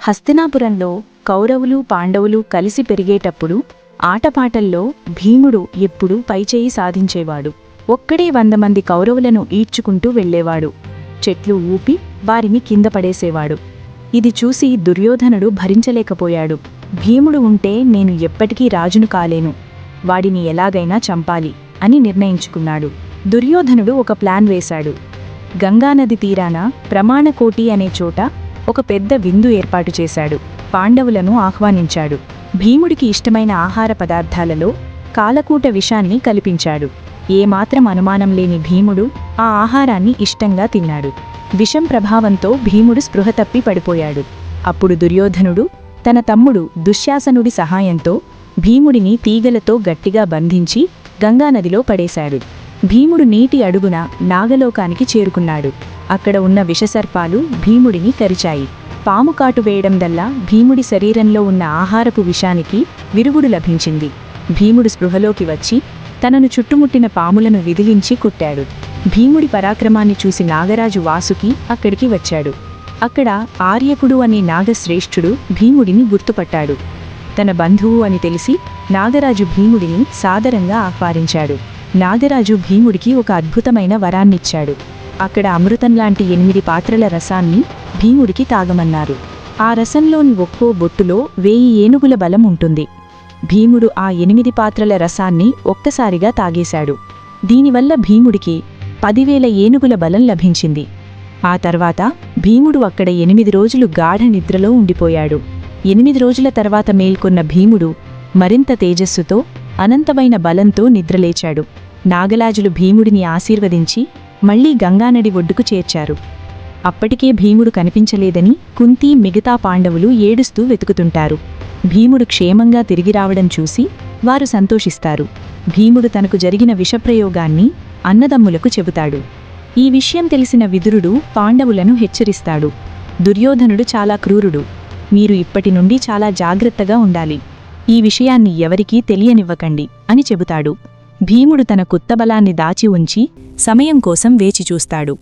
హస్తినాపురంలో కౌరవులు పాండవులు కలిసి పెరిగేటప్పుడు ఆటపాటల్లో భీముడు ఎప్పుడూ పైచేయి సాధించేవాడు. ఒక్కడే 100 మంది కౌరవులను ఈడ్చుకుంటూ వెళ్లేవాడు. చెట్లు ఊపి వారిని కింద పడేసేవాడు. ఇది చూసి దుర్యోధనుడు భరించలేకపోయాడు. భీముడు ఉంటే నేను ఎప్పటికీ రాజును కాలేను, వాడిని ఎలాగైనా చంపాలి అని నిర్ణయించుకున్నాడు. దుర్యోధనుడు ఒక ప్లాన్ వేశాడు. గంగానది తీరాన ప్రమాణకోటి అనే చోట ఒక పెద్ద విందు ఏర్పాటు చేశాడు. పాండవులను ఆహ్వానించాడు. భీముడికి ఇష్టమైన ఆహార పదార్థాలలో కాలకూట విషాన్ని కల్పించాడు. ఏమాత్రం అనుమానం లేని భీముడు ఆ ఆహారాన్ని ఇష్టంగా తిన్నాడు. విషం ప్రభావంతో భీముడు స్పృహ తప్పి పడిపోయాడు. అప్పుడు దుర్యోధనుడు తన తమ్ముడు దుశ్శాసనుడి సహాయంతో భీముడిని తీగలతో గట్టిగా బంధించి గంగానదిలో పడేశాడు. భీముడు నీటి అడుగున నాగలోకానికి చేరుకున్నాడు. అక్కడ ఉన్న విషసర్పాలు భీముడిని కరిచాయి. పాము కాటు వేయడం వల్ల భీముడి శరీరంలో ఉన్న ఆహారపు విషానికి విరుగుడు లభించింది. భీముడు స్పృహలోకి వచ్చి తనను చుట్టుముట్టిన పాములను విదిలించి కుట్టాడు. భీముడి పరాక్రమాన్ని చూసి నాగరాజు వాసుకి అక్కడికి వచ్చాడు. అక్కడ ఆర్యకుడు అనే నాగశ్రేష్ఠుడు భీముడిని గుర్తుపట్టాడు. తన బంధువు అని తెలిసి నాగరాజు భీముడిని సాదరంగా ఆహ్వానించాడు. నాగరాజు భీముడికి ఒక అద్భుతమైన వరాన్నిచ్చాడు. అక్కడ అమృతంలాంటి 8 పాత్రల రసాన్ని భీముడికి తాగమన్నారు. ఆ రసంలోని ఒక్కో బొట్టులో 1000 ఏనుగుల బలం ఉంటుంది. భీముడు ఆ 8 పాత్రల రసాన్ని ఒక్కసారిగా తాగేశాడు. దీనివల్ల భీముడికి 10,000 ఏనుగుల బలం లభించింది. ఆ తర్వాత భీముడు అక్కడ 8 రోజులు గాఢ నిద్రలో ఉండిపోయాడు. 8 రోజుల తర్వాత మేల్కొన్న భీముడు మరింత తేజస్సుతో అనంతమైన బలంతో నిద్రలేచాడు. నాగరాజులు భీముడిని ఆశీర్వదించి మళ్లీ గంగానది ఒడ్డుకు చేర్చారు. అప్పటికే భీముడు కనిపించలేదని కుంతి మిగతా పాండవులు ఏడుస్తూ వెతుకుతుంటారు. భీముడు క్షేమంగా తిరిగి రావడం చూసి వారు సంతోషిస్తారు. భీముడు తనకు జరిగిన విషప్రయోగాన్ని అన్నదమ్ములకు చెబుతాడు. ఈ విషయం తెలిసిన విదురుడు పాండవులను హెచ్చరిస్తాడు. దుర్యోధనుడు చాలా క్రూరుడు, మీరు ఇప్పటి నుండి చాలా జాగ్రత్తగా ఉండాలి. ఈ విషయాన్ని ఎవరికీ తెలియనివ్వకండి అని చెబుతాడు. భీముడు తన కుత్తబలాన్ని దాచి ఉంచి సమయం కోసం వేచి చూస్తాడు.